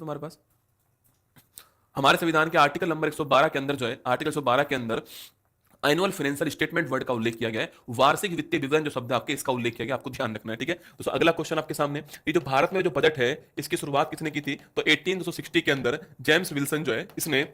तुम्हारे पास? हमारे संविधान के आर्टिकल नंबर 112 के अंदर जो है, आर्टिकल 112 के अंदर एनुअल फाइनेंशियल स्टेटमेंट वर्ड का उल्लेख किया गया है, वार्षिक वित्तीय विवरण जो शब्द है आपके, इसका उल्लेख किया गया, आपको ध्यान रखना है। ठीक है दोस्तों, अगला क्वेश्चन आपके सामने, ये जो भारत में जो बजट है इसकी शुरुआत किसने की थी? तो 1860 के अंदर जेम्स विल्सन जो है, इसने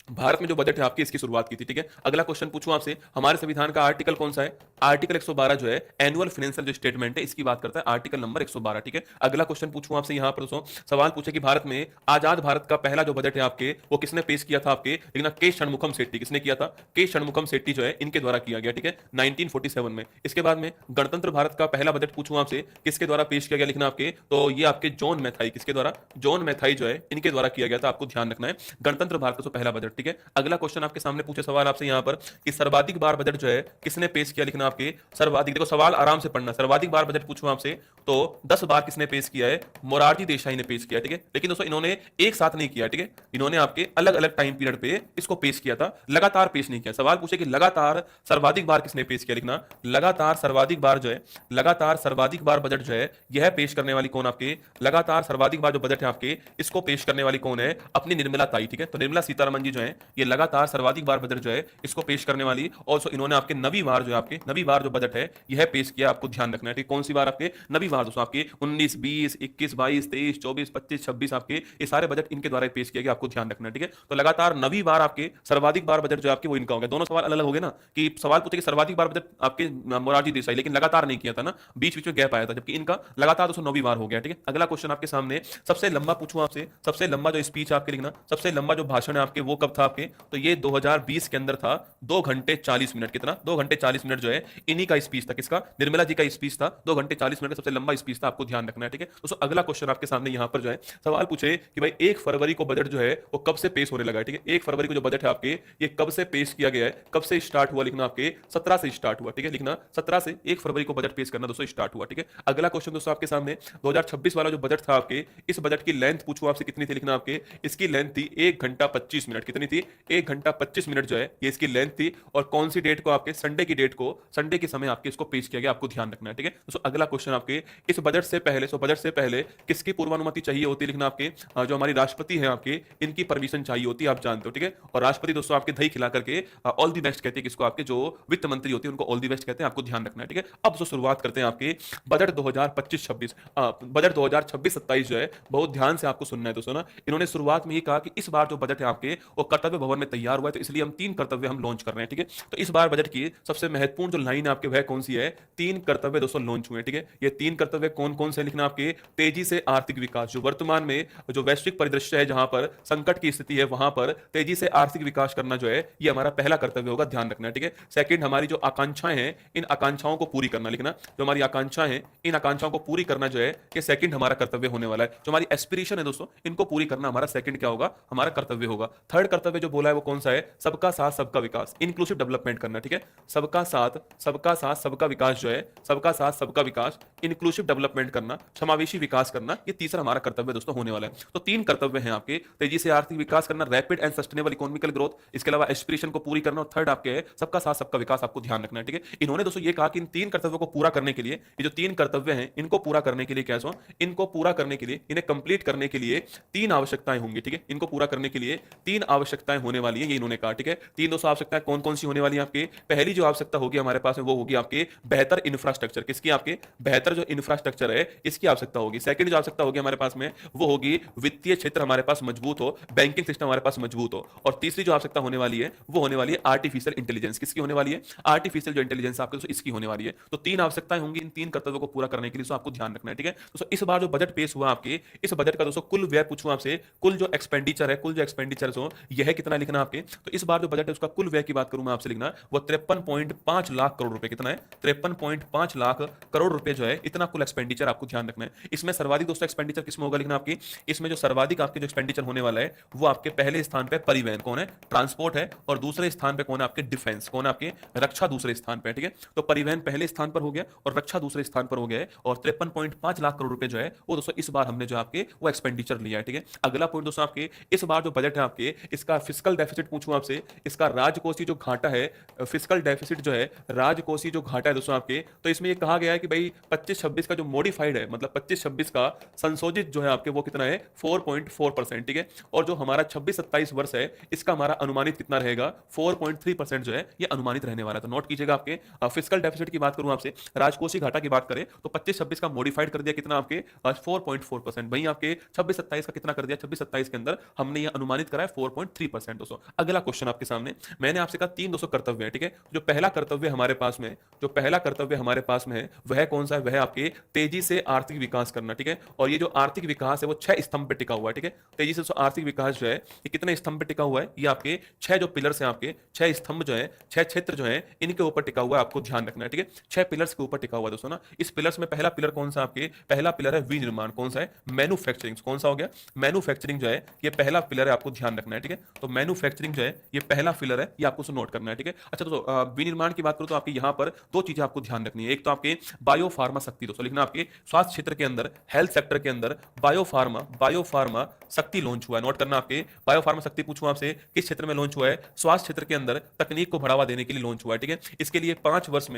भारत में जो बजट है आपकी इसकी शुरुआत की थी। ठीक है, अगला क्वेश्चन पूछूं आपसे, हमारे संविधान का आर्टिकल कौन सा है? आर्टिकल 112 जो है एनुअल फाइनेंशियल जो स्टेटमेंट है इसकी बात करता है, आर्टिकल नंबर 112। ठीक है, अगला क्वेश्चन पूछूं आपसे यहां पर दोस्तों, सवाल पूछे कि भारत में आजाद भारत का पहला जो बजट है आपके, वो किसने पेश किया था आपके? लेकिन के षणमुखम सेट्टी, किसने किया था? के षणमुखम सेट्टी जो है इनके द्वारा किया गया। ठीक है, 1947 में। इसके बाद में गणतंत्र भारत का पहला बजट पूछूं आपसे, किसके द्वारा पेश किया गया? लिखना आपके, तो ये आपके जॉन मैथाई, किसके द्वारा? जॉन मैथाई जो है इनके द्वारा किया गया था, आपको ध्यान रखना है, गणतंत्र भारत का जो पहला बजट। ठीक है, अगला क्वेश्चन आपके सामने पूछे सवाल आपसे यहां पर कि सर्वाधिक बार बजट जो है किसने पेश किया? लिखना आपके सर्वाधिक, देखो सवाल आराम से पढ़ना, सर्वाधिक बार बजट पूछूं आपसे तो 10 बार किसने पेश किया है? मोरारजी देसाई ने पेश किया। ठीक है, लेकिन दोस्तों इन्होंने एक साथ नहीं किया। ठीक है, इन्होंने आपके अलग अलग टाइम पीरियड पे इसको पेश किया था, लगातार पेश नहीं किया। सवाल पूछे कि लगातार सर्वाधिक बार किसने पेश किया? लिखना लगातार सर्वाधिक बार जो है, लगातार सर्वाधिक बार बजट जो है यह पेश करने वाली कौन आपके? लगातार सर्वाधिक बार जो बजट है आपके इसको पेश करने वाली कौन है? अपनी निर्मला ताई। ठीक है, तो निर्मला सीतारमण जी जो है ये लगातार सर्वाधिक बार बजट जो है इसको पेश करने वाली, और इन्होंने आपके नवी बार जो है, आपके नवी बार जो बजट है यह पेश किया, आपको ध्यान रखना है। ठीक, कौन सी बार आपके? नवी बार दोस्तों, आपके 19, 20, 21, 22, 23, 24, 25, 26 आपके ये सारे बजट इनके द्वारा पेश किया गया, आपको ध्यान रखना है। ठीक है, तो लगातार नवी बार आपके सर्वाधिक बार बजट जो आपके वो इनका हो गया। दोनों सवाल अलग अलग हो गए ना, कि सवाल पूछे कि सर्वाधिक बार बजट आपके मोरारजी देसाई, लेकिन लगातार नहीं किया था ना, बीच बीच में गैप आया था, जबकि इनका लगातार दोस्तों नवी बार हो गया। ठीक है, अगला क्वेश्चन आपके सामने, सबसे लंबा पूछूं आपसे, सबसे लंबा जो स्पीच आपके लिखना, सबसे लंबा जो भाषण है आपके वो कब था आपके? तो ये 2020 के अंदर था, 2 घंटे 40 मिनट। कितना? 2 घंटे 40 मिनट जो है इन्हीं का स्पीच था, किसका? निर्मला जी का स्पीच था, 2 घंटे 40 मिनट का सबसे लंबा स्पीच था, आपको ध्यान रखना है। ठीक है दोस्तों, अगला क्वेश्चन आपके सामने यहां पर जो है सवाल पूछे कि भाई 1 फरवरी को बजट जो है वो कब से पेश होने लगा है? ठीक है, 1 फरवरी को जो बजट है आपके ये कब से पेश किया गया है, कब से स्टार्ट हुआ? लिखना आपके 17 से स्टार्ट हुआ। ठीक है, लिखना 17 से 1 फरवरी को बजट पेश करना दोस्तों स्टार्ट हुआ। ठीक है, अगला क्वेश्चन दोस्तों आपके सामने, 2026 वाला जो बजट था आपके, इस बजट की लेंथ पूछूं आपसे कितनी थी? लिखना आपके इसकी लेंथ थी 1 घंटा 25 मिनट। कितनी थी? 1 घंटा 25 मिनट जो है ये इसकी लेंथ थी, और कौन सी डेट को? आपके संडे की डेट को, संडे के समय आपके इसको पेश किया गया, आपको ध्यान रखना है। ठीक है दोस्तों, अगला क्वेश्चन आपके, इस बजट से पहले, सो बजट से पहले किसकी पूर्वानुमति चाहिए होती है? लिखना आपके जो हमारी राष्ट्रपति है आपके, इनकी परमिशन चाहिए होती है, आप जानते हो। ठीक है, और राष्ट्रपति दोस्तों आपके दही खिला करके ऑल दी बेस्ट कहते हैं किसको? आपके जो वित्त मंत्री होते हैं उनको ऑल दी बेस्ट कहते हैं, आपको ध्यान रखना है। ठीक है, अब जो शुरुआत करते हैं आपके बजट 2025-26, बजट 2026-27 जो है, बहुत ध्यान से आपको सुनना है दोस्तों ना। इन्होंने शुरुआत में ही कहा कि इस बार जो बजट है आपके वो कर्तव्य भवन में तैयार हुआ है, तो इसलिए हम 3 कर्तव्य हम लॉन्च कर रहे हैं। ठीक है, तो इस बार बजट की सबसे महत्वपूर्ण जो लाइन है आपके वह कौन सी है? 3 कर्तव्य दोस्तों लॉन्च हुए। ठीक है, ये 3 कर्तव्य कौन कौन से? लिखना आपके तेजी से आर्थिक विकास, जो वर्तमान में जो वैश्विक परिदृश्य है, जहां पर संकट की स्थिति है, वहां पर तेजी से आर्थिक विकास करना जो है ये हमारा पहला कर्तव्य होगा, ध्यान रखना है। ठीक है, सेकंड, हमारी जो आकांक्षाएं हैं इन आकांक्षाओं को पूरी करना। लिखना जो हमारी आकांक्षाएं हैं इन आकांक्षाओं को पूरी करना जो है ये सेकंड हमारा कर्तव्य होने वाला है। जो हमारी एस्पिरेशन है दोस्तों इनको पूरी करना हमारा सेकंड क्या होगा? हमारा कर्तव्य होगा। थर्ड कर्तव्य जो बोला है वो कौन सा है? सबका साथ सबका विकास, इंक्लूसिव डेवलपमेंट करना। ठीक है, सबका साथ सबका विकास जो है, सबका साथ सबका विकास, इंक्लूसिव डेवलपमेंट करना, समावेशी विकास करना, ये तीसरा हमारा कर्तव्य दोस्तों होने वाला है। तो 3 कर्तव्य हैं आपके, तेजी से आर्थिक विकास करना, rapid and sustainable economical growth, इसके अलावा एस्पिरेशन को पूरी करना, और थर्ड आपके है सबका साथ सबका विकास, आपको ध्यान रखना है। ठीक है, इन्होंने दोस्तों ये कहा कि इन 3 कर्तव्यों को पूरा करने के लिए, ये जो 3 कर्तव्य हैं इनको पूरा करने के लिए क्या है? इनको पूरा करने के लिए, इन्हें कंप्लीट करने के लिए 3 आवश्यकताएं होंगी। ठीक है, इनको पूरा करने के लिए 3 आवश्यकताएं होने वाली है, ये इन्होंने कहा। ठीक है, 3 दोस्तों आवश्यकताएं कौन कौन सी होने वाली है आपके? पहली जो आवश्यकता होगी हमारे पास में वो होगी आपके बेहतर इंफ्रास्ट्रक्चर, किसकी? आपके बेहतर जो इंफ्रास्ट्रक्चर है इसकी आवश्यकता होगी। सेकंड जो आवश्यकता होगी हमारे पास में वो होगी वित्तीय क्षेत्र हमारे पास मजबूत हो, बैंकिंग सिस्टम हमारे पास मजबूत हो, और तीसरी जो आवश्यकता होने वाली है वो होने वाली है आर्टिफिशियल इंटेलिजेंस, किसकी होने वाली है? आर्टिफिशियल जो इंटेलिजेंस आपके दोस्तों इसकी होने वाली है। तो 3 आवश्यकताएं होंगी इन 3 कर्तव्यों को पूरा करने के लिए, आपको ध्यान रखना है। ठीक है दोस्तों, इस बार जो बजट पेश हुआ आपके, इस बजट का दोस्तों कुल व्यय पूछूं आपसे, कुल जो एक्सपेंडिचर है, कुल जो एक्सपेंडिचर हो यह कितना? लिखना आपके, तो इस बार जो बजट है उसका कुल व्यय की बात करूं मैं आपसे, लिखना वो 53.5 लाख करोड़ रुपए। कितना है? 53.5 लाख करोड़ रुपए जो है इतना कुल एक्सपेंडिचर, आपको ध्यान रखना है। इसमें सर्वाधिक दोस्तों एक्सपेंडिचर किसमें होगा? लिखना आपकी इसमें जो सर्वाधिक आपके जो एक्सपेंडिचर होने वाला है वो आपके पहले स्थान पे परिवहन कौन है? ट्रांसपोर्ट है, और दूसरे स्थान पे कौन है? आपके डिफेंस, कौन है? आपके रक्षा दूसरे स्थान पे। ठीक है, तो परिवहन पहले स्थान पर हो गया और रक्षा दूसरे स्थान पर हो गया है, और 53.5 लाख करोड़ रुपए जो है वो दोस्तों इस बार हमने जो आपके वो एक्सपेंडिचर लिया है। ठीक है, अगला पॉइंट दोस्तों आपके, इस बार जो बजट है आपके इसका इसका फिस्कल डेफिसिट पूछूं आपसे, इसका राजकोषीय जो घाटा है, फिस्कल डेफिसिट जो है, राजकोषीय जो घाटा है दोस्तों आपके, तो इसमें ये कहा गया है कि भाई 25-26 का जो मॉडिफाइड है, मतलब 25-26 का संशोधित जो है आपके, वो कितना है 4.4%, ठीक है। और जो हमारा 26-27 वर्ष है, इसका हमारा अनुमानित कितना रहेगा 4.3% जो है ये अनुमानित रहने वाला है। तो नोट कीजिएगा आपके फिस्कल डेफिसिट की बात करूं आपसे, राजकोषीय घाटा की बात करें तो 25-26 का मॉडिफाइड कर दिया कितना आपके 4.4%, वहीं आपके 26-27 का कितना कर दिया, 26-27 के अंदर हमने ये अनुमानित करा है 4.3% दोस्तों। अगला क्वेश्चन आपके सामने, मैंने आपसे कहा 3 दोस्तों कर्तव्य है, ठीक है। जो पहला कर्तव्य हमारे पास में, जो पहला कर्तव्य हमारे पास में है वह कौन सा है, वह आपके तेजी से आर्थिक विकास करना, ठीक है। और ये जो आर्थिक विकास है वो 6 स्तंभ पे टिका हुआ है, ठीक है। तेजी से आर्थिक विकास जो है ये कितने स्तंभ पे टिका हुआ है, ये आपके 6 जो पिलर्स हैं, आपके 6 स्तंभ जो है, 6 क्षेत्र जो है, इनके ऊपर टिका हुआ है, आपको ध्यान रखना है, ठीक है। 6 पिलर्स के ऊपर टिका हुआ है दोस्तों ना। इस पिलर्स में पहला पिलर कौन सा आपके, पहला पिलर है विनिर्माण, कौन सा है, मैन्युफैक्चरिंग, कौन सा हो गया, मैन्युफैक्चरिंग जो है ये पहला पिलर है, आपको ध्यान रखना है, ठीक है। तो मैन्युफैक्चरिंग जो है ये पहला पिलर है, ये आपको नोट करना है, ठीक है। अच्छा दोस्तों विनिर्माण की बात करूं तो आपके यहां पर दो चीजें आपको ध्यान रखनी है। एक तो आपके बायोफार्मा शक्ति, दोस्तों लिखना आपके स्वास्थ्य क्षेत्र के अंदर, हेल्थ सेक्टर के अंदर बायोफार्मा शक्ति लॉन्च हुआ है, नोट करना आपके बायोफार्मा शक्ति पूछूं आपसे किस क्षेत्र में लॉन्च हुआ है, स्वास्थ्य क्षेत्र के अंदर तकनीक को बढ़ावा देने के लिए लॉन्च हुआ है, ठीक है। इसके लिए 5 वर्ष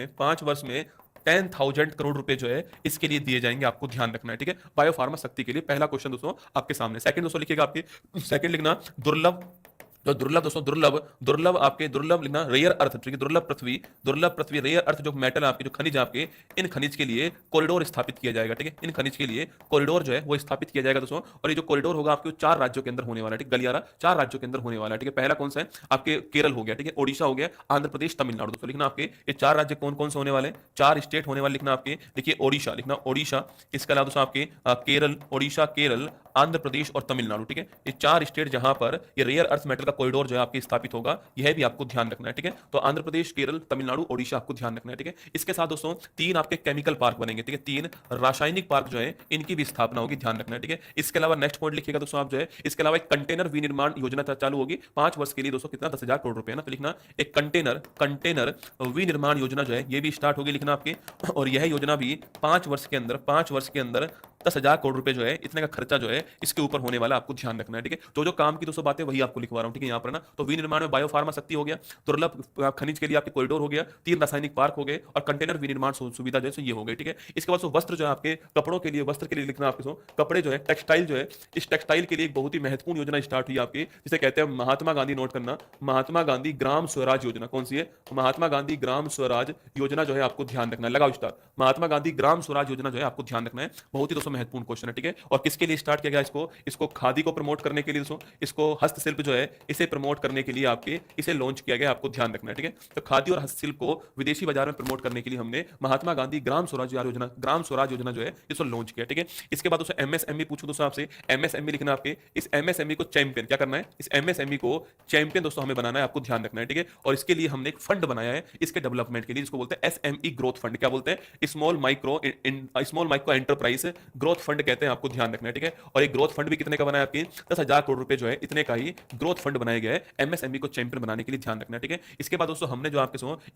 में 10,000 करोड़ रुपए जो है इसके लिए दिए जाएंगे, आपको ध्यान रखना है, ठीक है। बायोफार्मा शक्ति के लिए पहला क्वेश्चन दोस्तों आपके सामने। सेकंड दोस्तों लिखिएगा आपके, सेकंड लिखना दुर्लभ, जो दुर्लभ दोस्तों, दुर्लभ आपके, दुर्लभ लिखना रेयर अर्थ, ठीक है। दुर्लभ पृथ्वी रेयर अर्थ जो मेटल आपके, जो खनिज आपके, इन खनिज के लिए कॉरिडोर स्थापित किया जाएगा, ठीक है। इन खनिज के लिए कॉरिडोर जो है वो स्थापित किया जाएगा दोस्तों। और ये जो कॉरिडोर होगा आपके 4 राज्यों के अंदर होने वाला है, ठीक, गलियारा 4 राज्यों के अंदर होने वाला है, ठीक है। पहला कौन सा है आपके, केरल हो गया, ठीक है, ओडिशा हो गया, आंध्र प्रदेश, तमिलनाडु, दोस्तों लिखना आपके ये 4 राज्य कौन कौन से होने वाले, 4 स्टेट होने वाले, लिखना आपके, देखिए ओडिशा, लिखना ओडिशा, इसके अलावा दोस्तों आपके केरल, ओडिशा, केरल, आंध्र प्रदेश और तमिलनाडु, ठीक है। ये 4 स्टेट जहां पर ये रेयर अर्थ मेटल का कॉरिडोर जो है आपके स्थापित होगा, यह भी आपको ध्यान रखना है, ठीक है। तो आंध्र प्रदेश, केरल, तमिलनाडु, ओडिशा आपको ध्यान रखना है, ठीक है। इसके साथ दोस्तों 3 आपके केमिकल पार्क बनेंगे, ठीक है, 3 रासायनिक पार्क जो है इनकी भी स्थापना होगी, ध्यान रखना है, ठीक है। इसके अलावा नेक्स्ट पॉइंट लिखिएगा दोस्तों आप जो है, इसके अलावा एक कंटेनर विनिर्माण योजना चालू होगी 5 वर्ष के लिए दोस्तों, कितना 10,000 करोड़ रुपए है ना। तो लिखना एक कंटेनर विनिर्माण योजना जो है ये भी स्टार्ट होगी, लिखना आपके। और यह योजना भी 5 वर्ष के अंदर 10,000 करोड़ रुपए जो है, इतने का खर्चा जो है इसके ऊपर होने वाला, आपको ध्यान रखना है, ठीक है। जो जो काम की दोस्तों बातें वही आपको लिखवा रहा हूं, ठीक है, यहाँ पर ना। तो विनिर्माण में बायोफार्मा शक्ति हो गया, दुर्लभ खनिज के लिए आपके कॉरिडोर हो गया, 3 रासायनिक पार्क हो गए, और कंटेनर विनिर्माण सुविधा जैसे ये हो गई, ठीक है। इसके बाद वस्त्र जो है आपके, कपड़ों के लिए, वस्त्र के लिए लिखना आपके कपड़े जो है, टेक्सटाइल जो है, इस टेक्सटाइल के लिए एक बहुत ही महत्वपूर्ण योजना स्टार्ट हुई आपकी, जिसे कहते हैं महात्मा गांधी, नोट करना, महात्मा गांधी ग्राम स्वराज योजना। कौन सी है, महात्मा गांधी ग्राम स्वराज योजना जो है आपको ध्यान रखना है, लगाओ स्टार, महात्मा गांधी ग्राम स्वराज योजना जो है आपको ध्यान रखना है, बहुत ही दोस्तों महत्वपूर्ण क्वेश्चन है, ठीक है। और किसके लिए स्टार्ट किया गया इसको खादी को प्रमोट करने के लिए दोस्तों, इसको हस्तशिल्प जो है इसे प्रमोट करने के लिए आपके इसे लॉन्च किया गया, आपको ध्यान रखना है, ठीक है। तो खादी और हस्तशिल्प को विदेशी बाजार में प्रमोट करने के लिए हमने महात्मा गांधी ग्राम स्वराज योजना जो है इसको लॉन्च किया, ठीक है। इसके बाद दोस्तों एमएसएमई पूछूं दोस्तों आपसे, एमएसएमई लिखना आपके, इस एमएसएमई को चैंपियन क्या करना है, इस एमएसएमई को चैंपियन दोस्तों हमें बनाना है, आपको ध्यान रखना है, ठीक है। और इसके लिए हमने एक फंड बनाया है इसके डेवलपमेंट के लिए, जिसको बोलते हैं एसएमई ग्रोथ फंड, क्या बोलते हैं, small micro enterprise growth fund कहते हैं, आपको ध्यान रखना है, ठीक है। और एक ग्रोथ फंड भी कितने का बनाया आपके 10,000 करोड़ रुपए जो है, इतने का ही ग्रोथ फंड बनाया गया है एमएसएमई को चैंपियन बनाने के लिए, ध्यान रखना है, ठीक है। इसके बाद दोस्तों हमने जो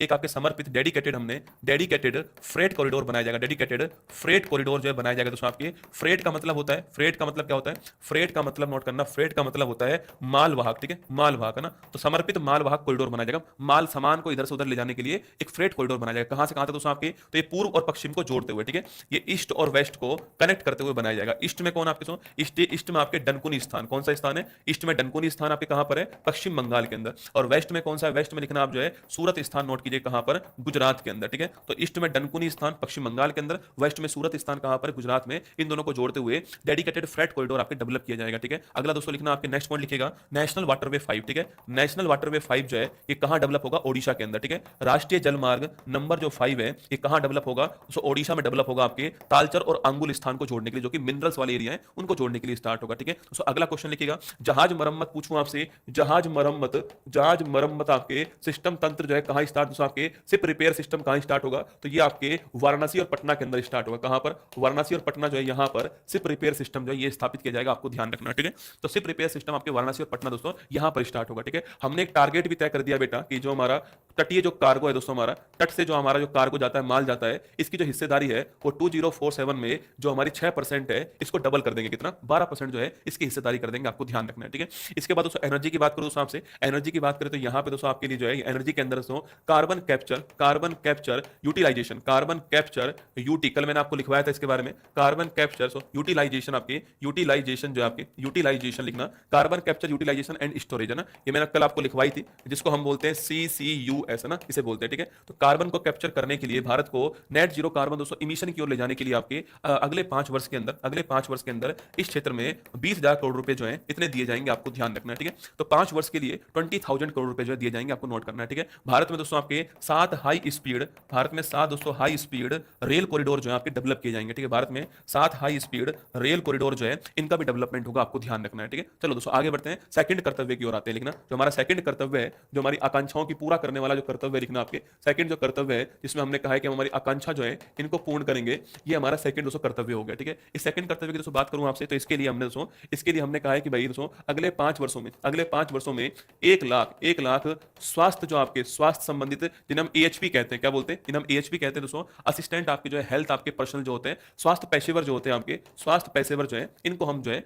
एक आपके समर्पित डेडिकेटेड फ्रेट कॉरिडोर बनाया जाएगा, डेडिकेटेड फ्रेट कॉरिडोर जो है बनाया जाएगा दोस्तों आपके। फ्रेट का मतलब होता है, फ्रेट का मतलब क्या होता है, फ्रेट का मतलब नोट करना, फ्रेट का मतलब होता है मालवाहक, ठीक है, मालवाहक है ना। तो समर्पित मालवाहक कॉरिडोर बनाया जाएगा, माल सामान को इधर से उधर ले जाने के लिए एक फ्रेट कॉरिडोर बनाया जाएगा, कहां से कहां तक दोस्तों आपके, तो ये पूर्व और पश्चिम को जोड़ते हुए, ठीक है, ये ईस्ट और वेस्ट को कनेक्ट करते हुए बनाया जाएगा। ईस्ट में कौन आपके ईस्ट में आपके डनकुनी स्थान, कौन सा स्थान है, ईस्ट में डनकुनी स्थान आपके कहां पर है, पश्चिम बंगाल के अंदर। और वेस्ट में कौन सा है, वेस्ट में लिखना आप जो है सूरत स्थान, नोट कीजिए कहां पर, गुजरात के अंदर, ठीक है। तो ईस्ट में डनकुनी स्थान पश्चिम बंगाल के अंदर, वेस्ट में सूरत स्थान कहां पर, गुजरात में। इन दोनों को जोड़ते हुए डेडिकेटेड फ्रेट कॉरिडोर आपके डेवलप किया जाएगा, ठीक है। अगला दोस्तों लिखना आपके नेक्स्ट पॉइंट लिखेगा नेशनल वाटरवे 5, ठीक है। नेशनल वाटरवे 5 जो है ये कहां डेवलप होगा, ओडिशा के अंदर, ठीक है। राष्ट्रीय जलमार्ग नंबर जो 5 है ये कहां डेवलप होगा, तो ओडिशा में डेवलप होगा, आपके तालचर और अंगुल स्थान को जोड़ने के लिए, जो कि मिनरल्स वाले एरिया है उनको जोड़ने के लिए स्टार्ट होगा, ठीक है। तो अगला क्वेश्चन लिखिएगा जहाज मरम्मत पूछूं आपसे, जहाज मरम्मत आपके सिस्टम तंत्र जो है कहां स्टार्ट होगा, आपके शिप रिपेयर सिस्टम कहां स्टार्ट होगा, तो ये आपके वाराणसी और पटना के अंदर स्टार्ट होगा, कहां पर, वाराणसी और पटना जो है यहां पर शिप रिपेयर सिस्टम जो है ये स्थापित किया जाएगा, आपको ध्यान रखना, ठीक है। तो शिप रिपेयर सिस्टम आपके वाराणसी और पटना दोस्तों यहां पर स्टार्ट होगा, ठीक है। हमने एक टारगेट भी तय कर दिया बेटा कि जो हमारा तटीय जो कार्गो है दोस्तों, हमारा तट से जो हमारा जो कार्गो जाता है, माल जाता है, इसकी जो हिस्सेदारी है वो 2047 में जो हमारी 6% है इसको डबल कर देंगे, कितना 12% जो है इसकी हिस्सेदारी कर देंगे, आपको ध्यान रखना है, ठीक है। इसके बाद दोस्तों एनर्जी की बात करूं दोस्तों आपसे, एनर्जी की बात करें तो यहाँ पे दोस्तों आपके लिए जो है एनर्जी के अंदर दोस्तों carbon capture utilization, carbon capture यूटी, कल मैंने आपको लिखवाया था इसके बारे में, कार्बन कैप्चर यूटिलाइजेशन, आपके यूटिलाइजेशन जो है आपके यूटिलाइजेशन लिखना, carbon capture utilization and storage है ना, ये मैंने कल आपको लिखवाई थी, जिसको हम बोलते हैं CCUS है ना, इसे बोलते हैं, ठीक है। तो कार्बन को कैप्चर करने के लिए भारत को नेट जीरो कार्बन दोस्तों इमिशन की ओर ले जाने के लिए आपके अगले 5 वर्ष के अंदर, अगले 5 वर्ष के अंदर इस क्षेत्र में 20,000 करोड़ रुपए जो है इतने दिए जाएंगे, आपको ध्यान रखना है, ठीक है। तो 5 वर्ष के लिए 20,000 करोड़ रुपए जो है दिए जाएंगे, आपको नोट करना है, ठीक है। भारत में दोस्तों आपके 7 हाई स्पीड, भारत में 7 दोस्तों हाई स्पीड रेल कॉरिडोर जो है आपके डेवलप किए जाएंगे, ठीक है। भारत में 7 हाई स्पीड रेल कॉरिडोर जो है इनका भी डेवलपमेंट होगा, आपको ध्यान रखना है, ठीक है। चलो दोस्तों आगे बढ़ते हैं, सेकंड कर्तव्य की ओर आते हैं लिखना, जो हमारा सेकंड कर्तव्य है, जो हमारी आकांक्षाओं की पूरा करने वाला जो कर्तव्य है लिखना, आपके सेकंड जो कर्तव्य है जिसमें हमने कहा है कि हम हमारी आकांक्षा जो है इनको पूर्ण करेंगे, ये हमारा सेकंड दोस्तों कर्तव्य हो गया, ठीक है। इस सेकंड कर्तव्य की दोस्तों बात करूं आपसे, तो इसके लिए हमने दोस्तों, इसके लिए हमने कहा है कि भाई दोस्तों अगले 5 वर्षों में, अगले 5 वर्षों में 1 लाख स्वास्थ्य जो आपके स्वास्थ्य संबंधित, जिन्हें हम AHP कहते हैं, क्या बोलते हैं, जिन्हें हम AHP कहते हैं दोस्तों, असिस्टेंट आपके जो है हेल्थ आपके पर्सनल जो होते हैं, स्वास्थ्य पेशेवर जो होते हैं आपके, स्वास्थ्य पेशेवर जो है इनको हम जो है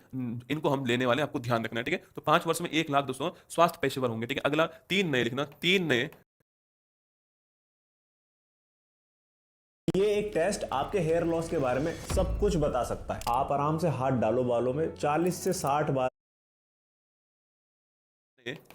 इनको हम लेने वाले, आपको ध्यान रखना है, ठीक है। तो 5 वर्ष में 1 लाख दोस्तों स्वास्थ्य पेशेवर होंगे, ठीक है। अगला 3 नए लिखना, 3 नए, ये एक टेस्ट आपके हेयर लॉस के बारे में सब कुछ बता सकता है। आप आराम से हाथ डालो बालों में, 40 से 60 बार।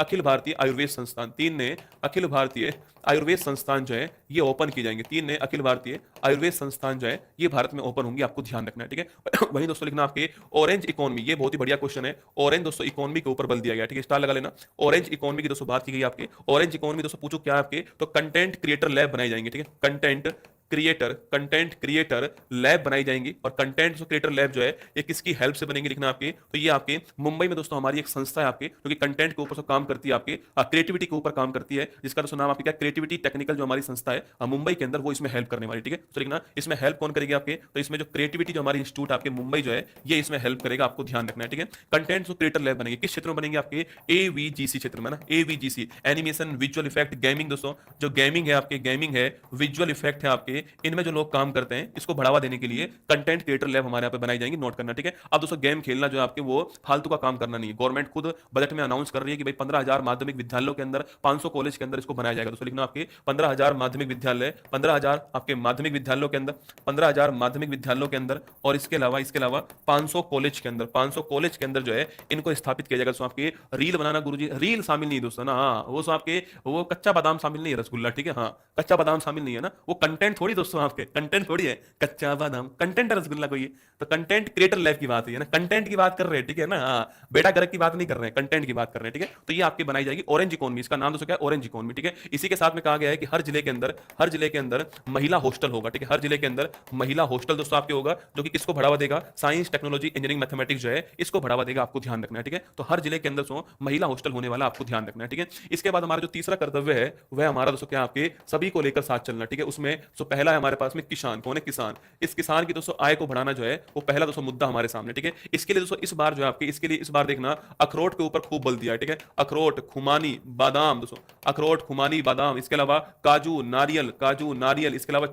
अखिल भारतीय आयुर्वेद संस्थान, 3 नए अखिल भारतीय आयुर्वेद संस्थान जो है ये ओपन की जाएंगे, 3 नए अखिल भारतीय आयुर्वेद संस्थान जो है ये भारत में ओपन होंगे, आपको ध्यान रखना है, ठीक है। वहीं दोस्तों लिखना आपके ऑरेंज इकोनॉमी, ये बहुत ही बढ़िया क्वेश्चन है, ऑरेंज दोस्तों इकोनॉमी के ऊपर बल दिया गया, ठीक है, स्टार लगा लेना। ऑरेंज इकोनॉमी की दोस्तों बात की गई आपके, ऑरेंज इकोनॉमी दोस्तों पूछो क्या है आपके, तो कंटेंट क्रिएटर लैब बनाई जाएंगे, ठीक है। कंटेंट क्रिएटर लैब बनाई जाएंगी, और कंटेंट क्रिएटर लैब जो है ये किसकी हेल्प से बनेंगे लिखना आपके, तो ये आपके मुंबई में दोस्तों हमारी एक संस्था है आपके, जो कि कंटेंट के ऊपर काम करती है, आपके क्रिएटिविटी के ऊपर काम करती है, जिसका दोस्तों नाम आपके क्या, क्रिएटिविटी टेक्निकल जो हमारी संस्था है मुंबई के अंदर, वो इसमें हेल्प करने वाली, ठीक है। तो लिखना इसमें हेल्प कौन करेगी आपके, तो इसमें जो क्रिएटिविटी जो हमारी इंस्टीट्यूट आपके मुंबई जो है ये इसमें हेल्प करेगा, आपको ध्यान रखना है, ठीक है। कंटेंट क्रिएटर लैब बनेंगे, किस क्षेत्र में बनेंगे आपके, AVGC क्षेत्र में ना, AVGC animation visual effect gaming, दोस्तों जो गेमिंग है आपके, गेमिंग है विजुअल इफेक्ट है आपके, इनमें जो लोग काम करते हैं इसको बढ़ावा देने के लिए कंटेंट क्रिएटर लैब हमारे यहाँ पे बनाई जाएंगी, नोट करना, ठीक है। अब दोस्तों गेम खेलना जो है आपके वो फालतू का काम करना नहीं है, गवर्नमेंट खुद बजट में अनाउंस कर रही है कि भाई 15,000 माध्यमिक विद्यालयों के अंदर, 500 कॉलेज के अंदर इसको बनाया जाएगा। दोस्तों लिखना आपके 15,000 माध्यमिक विद्यालय, 15,000 आपके माध्यमिक विद्यालयों के अंदर, 15,000 माध्यमिक विद्यालयों के अंदर, और इसके अलावा 500 कॉलेज के अंदर, 500 कॉलेज के अंदर जो है इनको स्थापित किया जाएगा। दोस्तों आपके रील बनाना, गुरुजी रील शामिल नहीं दोस्तों ना, हाँ वो सो आपके वो कच्चा बादाम शामिल नहीं है रसगुल्ला, ठीक है, हाँ कच्चा बादाम शामिल नहीं है ना, वो कंटेंट थोड़ी दोस्तों, आपके कंटेंट थोड़ी है, कच्चा बादाम कंटेंट है रसगुल्ला कोई, तो कंटेंट क्रिएटर लैब की बात है ना, कंटेंट की बात कर रहे हैं, ठीक है ना, हाँ बेटा गर्क की बात नहीं कर रहे हैं, कंटेंट की बात कर रहे हैं, ठीक है। तो ये आपकी बनाई जाएगी ऑरेंज इकोनॉमी, इसका नाम दोस्तों क्या है, ऑरेंज इकोनॉमी, ठीक है। इसी के साथ में कहा गया है कि हर जिले के अंदर महिला हॉस्टल होगा, ठीक है, हर जिले के अंदर महिला हॉस्टल दोस्तों आपके होगा, जो कि किसको बढ़ावा देगा, साइंस टेक्नोलॉजी इंजीनियरिंग मैथमेटिक्स जो है इसको बढ़ावा देगा, आपको ध्यान रखना है, ठीक है। तो हर जिले के अंदर सो महिला हॉस्टल होने वाला, आपको ध्यान रखना है, ठीक है। इसके बाद हमारा जो तीसरा कर्तव्य है वह हमारा दोस्तों क्या, आपके सभी को लेकर साथ चलना, ठीक है। उसमें पहला है हमारे पास में किसान, कौन है, किसान, इस किसान की दोस्तों आय को बढ़ाना जो है वो पहला दोस्तों मुद्दा हमारे सामने, ठीक है। इसके लिए दोस्तों इस बार जो है आपके, इसके लिए इस बार देखना अखरोट के ऊपर खूब बल दिया है, ठीक है। अखरोट, खुमानी, बादाम दोस्तों, अखरोट, खुमानी, बादाम, इसके अलावा काजू, नारियल, इसके अलावा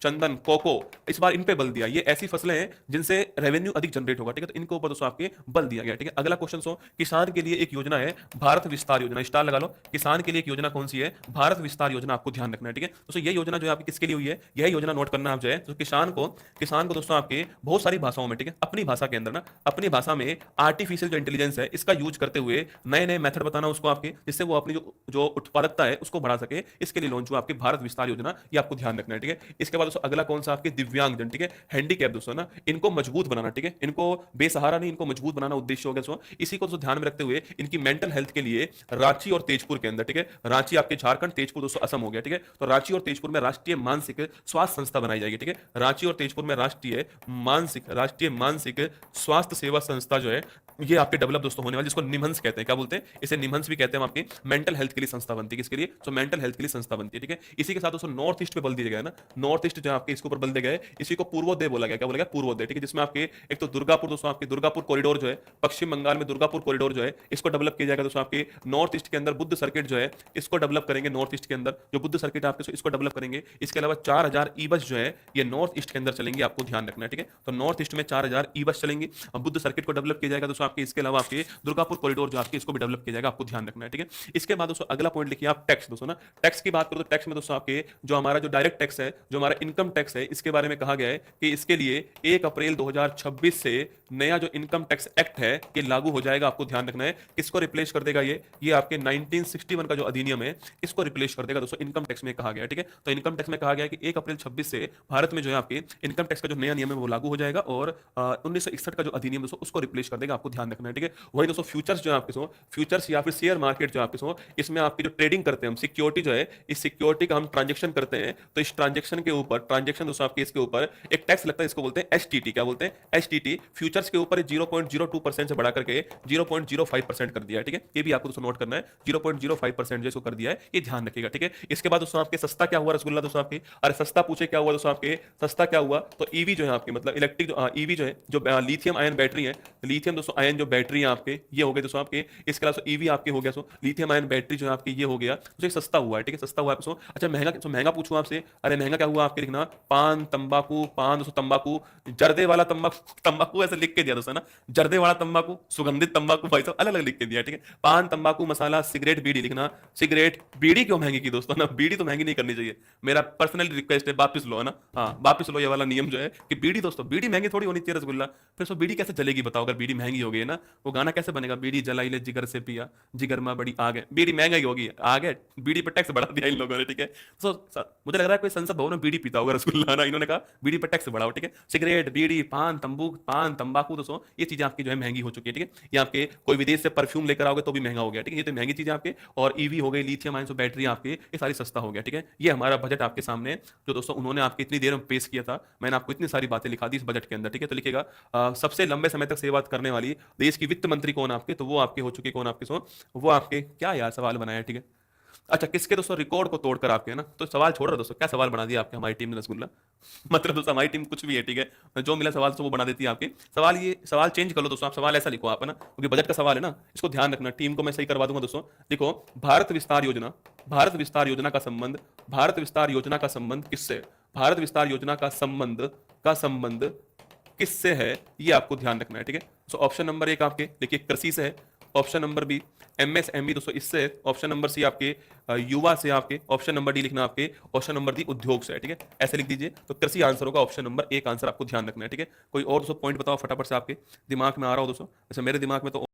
चंदन, कोको, इस बार इन पे बल दिया। ये ऐसी फसलें हैं जिनसे रेवेन्यू अधिक जनरेट होगा, ठीक है, तो इनको ऊपर दोस्तों आपके बल दिया गया, ठीक है। अगला क्वेश्चन सो किसान के लिए एक योजना है भारत विस्तार योजना, स्टार लगा लो, किसान के लिए एक योजना कौन सी है, भारत विस्तार योजना, आपको ध्यान रखना है, ठीक है। दोस्तों ये योजना जो है आपकी किसके लिए हुई है, यह योजना नोट करना आप जो है, तो किसान को दोस्तों आपके बहुत सारी भाषाओं में, ठीक है, अपनी भाषा के अंदर ना, अपनी भाषा में आर्टिफिशियल जो इंटेलिजेंस है इसका यूज करते हुए नए नए मेथड बताना उसको आपके, जिससे वो अपनी जो उत्पादकता है उसको बढ़ा सके, इसके लिए लॉन्च हुआ आपकी भारत विस्तार योजना, ये आपको ध्यान रखना है, ठीक है। इसके बाद दोस्तों अगला कौन सा, आपके दिव्यांगजन, ठीक है, हैंडीकैप दोस्तों ना, इनको मजबूत बनाना, ठीक है, इनको बेसहारा नहीं, इनको मजबूत बनाना उद्देश्य हो गया दोस्तों। इसी को दोस्तों ध्यान में रखते हुए इनकी मेंटल हेल्थ के लिए रांची और तेजपुर के अंदर, ठीक है, रांची आपके झारखंड, तेजपुर दोस्तों असम हो गया, ठीक है, तो रांची और तेजपुर में राष्ट्रीय मानसिक स्वास्थ्य संस्था बनाई जाएगी, ठीक है, रांची और तेजपुर में राष्ट्रीय मानसिक स्वास्थ्य सेवा संस्था जो है ये आपके डेवलप दोस्तों होने वाली, जिसको निमहंस कहते हैं, क्या बोलते हैं इसे, निमहंस भी कहते हैं हम, आपके मेंटल हेल्थ के लिए संस्था बनती है, किसके लिए, तो मेंटल हेल्थ के लिए संस्था बनती है, ठीक है। इसी के साथ दोस्तों नॉर्थ ईस्ट पे बल दिया गया ना, नॉर्थ ईस्ट जो आपके इसके ऊपर बल दिया गया है, इसी को पूर्वोदय बोला गया, क्या बोला गया, पूर्वोदय, ठीक है, जिसमें आपके एक तो दुर्गापुर दोस्तों, आपके दुर्गापुर कॉरिडोर जो है, पश्चिम बंगाल में दुर्गापुर कॉरिडोर जो है इसको डेवलप किया जाएगा दोस्तों। आपके नॉर्थ ईस्ट के अंदर बुद्ध सर्किट जो है इसको डेवलप करेंगे, नॉर्थ ईस्ट के अंदर जो बुद्ध सर्किट आपके इसको डेवलप करेंगे। इसके अलावा और 4000 ई बस जो है ये नॉर्थ ईस्ट के अंदर चलेंगे, आपको ध्यान रखना है, ठीक है। तो नॉर्थ ईस्ट में 4000 ई बस चलेंगे। अब बुद्ध सर्किट को डेवलप किया जाएगा दोस्तों आपके, इसके अलावा आपके दुर्गापुर कॉरिडोर जो आपके इसको भी डेवलप किया जाएगा, आपको ध्यान रखना है, ठीक है। इसके बाद दोस्तों अगला पॉइंट लिखिए आप, टैक्स दोस्तों ना। टैक्स की बात करो तो टैक्स में दोस्तों आपके जो हमारा जो डायरेक्ट टैक्स है, जो हमारा इनकम टैक्स है, इसके बारे में कहा गया है कि इसके लिए 1 अप्रैल 2026 से नया जो इनकम टैक्स एक्ट है ये लागू हो जाएगा, आपको ध्यान रखना है। किसको रिप्लेस कर देगा ये आपके 1961 का जो अधिनियम है इसको रिप्लेस कर देगा दोस्तों, इनकम टैक्स में कहा गया है, ठीक है। तो इनकम टैक्स में कहा गया है कि 1 अप्रैल 26 से भारत में जो है आपके इनकम टैक्स का जो नया नियम है वो लागू हो जाएगा और 1961 का जो अधिनियम दोस्तों उसको रिप्लेस कर देगा, आपको ध्यान रखना है, ठीक है। वही दोस्तों फ्यूचर्स जो आपके सो फ्यूचर्स या फिर शेयर मार्केट जो आपके सो इसमें आपकी जो ट्रेडिंग करते हैं हम, सिक्योरिटी जो है, इस सिक्योरिटी का हम ट्रांजेक्शन करते हैं, तो इस ट्रांजेक्शन के ऊपर, ट्रांजेक्शन दोस्तों आपके इसके ऊपर एक टैक्स लगता है, इसको बोलते हैं एसटीटी। क्या बोलते हैं? एसटीटी। फ्यूचर्स के ऊपर 0.02% से बढ़ा करके 0.05% कर दिया है, ठीक है। ये भी आपको दोस्तों नोट करना है, 0.05% जो इसको कर दिया है, ये ध्यान रखिएगा, ठीक है। इसके बाद दोस्तों आपके सस्ता क्या हुआ रसगुल्ला दोस्तों आपके, अरे सस्ता पूछे क्या हुआ दोस्तों आपके, सस्ता क्या हुआ तो ईवी जो है आपके, मतलब इलेक्ट्रिक जो ईवी जो है, जो लिथियम आयन बैटरी है, लिथियम दोस्तों आयन जो बैटरी है आपके, ये हो गए दोस्तों आपके। इसके अलावा ईवी आपके हो गया, सो लिथियम आयन बैटरी जो है आपके ये हो गया, तो ये सस्ता हुआ है, ठीक है, सस्ता हुआ है दोस्तों। अच्छा महंगा, तो महंगा पूछूं आपसे, अरे महंगा क्या हुआ आपके लिखना, पान तंबाकू, पान दोस्तों तंबाकू, जर्दे वाला तंबाकू, तंबाकू ऐसे लिख के दिया दोस्तों ना, जर्दे वाला तंबाकू, सुगंधित तंबाकू, भाई साहब अलग अलग लिख के दिया, ठीक है। पान तंबाकू मसाला सिगरेट बीड़ी लिखना, सिगरेट बीड़ी क्यों महंगी की दोस्तों ना, बीड़ी तो महंगी नहीं करनी चाहिए, मेरा पर्सनल रिक्वेस्ट है, वापस लो है ना, हाँ वापस लो ये वाला नियम जो है कि बीड़ी दोस्तों, बीड़ी महंगी थोड़ी होनी चाहिए रसगुल्ला। फिर सो बीड़ी कैसे चलेगी बताओ, अगर बीड़ी महंगी हो गई है ना, वो गाना कैसे बनेगा, बीड़ी जलाई ले जिगर से पिया, जिगर में बड़ी आ गए, बीड़ी महंगी होगी, आ गए बीड़ी पर टैक्स बढ़ा दिया इन लोगों ने, ठीक है। तो मुझे लग रहा है कोई संसद भवन में बीड़ी पीता होगा रसगुल्ला ना, इन्होंने कहा बीड़ी पर टैक्स बढ़ाओ, ठीक है। सिगरेट बीड़ी पान तंबाकू दोस्तों ये चीजें आपकी जो है महंगी हो चुकी है, ठीक है। ये आपके कोई विदेश से परफ्यूम लेकर आओगे तो भी महंगा हो गया, ठीक है। ये तो महंगी चीजें आपके, और ईवी हो गई, लिथियम आयन बैटरी आपके, ये सारी सस्ता हो गया, ठीक है। ये हमारा बजट आपके सामने है, जो दोस्तों उन्होंने आपके इतनी देर में पेश किया था, मैंने आपको इतनी सारी बातें लिखा दी इस बजट के अंदर, ठीक है। तो लिखिएगा सबसे लंबे समय तक सेवा करने वाली देश की वित्त मंत्री कौन आपके, तो वो आपके हो चुके, कौन आपके सो वो आपके, क्या यार सवाल बनाया, ठीक है। अच्छा किसके दोस्तों रिकॉर्ड को तोड़कर आपके ना, तो सवाल छोड़ रहा दोस्तों, क्या सवाल बना दिया आपके हमारी टीम ने रसगुल्ला, मतलब दोस्तों हमारी टीम कुछ भी है, ठीक है, जो मिला सवाल तो वो बना देती है आपके। सवाल ये सवाल चेंज कर लो दोस्तों, आप सवाल ऐसा लिखो आप है ना, क्योंकि बजट का सवाल है ना, इसको ध्यान रखना, टीम को मैं सही करवा दूंगा दोस्तों। देखो भारत विस्तार योजना, भारत विस्तार योजना का संबंध, भारत विस्तार योजना का संबंध किससे, भारत विस्तार योजना का संबंध किससे है, ये आपको ध्यान रखना है, ठीक है। सो ऑप्शन नंबर 1 आपके देखिए कृषि से है, ऑप्शन नंबर बी एमएसएमई दोस्तों इससे, ऑप्शन नंबर सी आपके युवा से आपके, ऑप्शन नंबर डी लिखना आपके, ऑप्शन नंबर डी उद्योग से है, ठीक है। ऐसे लिख दीजिए, तो कृषि आंसर होगा, ऑप्शन नंबर 1 आंसर आपको ध्यान रखना है, ठीक है। कोई और दोस्तों पॉइंट बताओ फटाफट से आपके दिमाग में आ रहा हो दोस्तों, अच्छा मेरे दिमाग में तो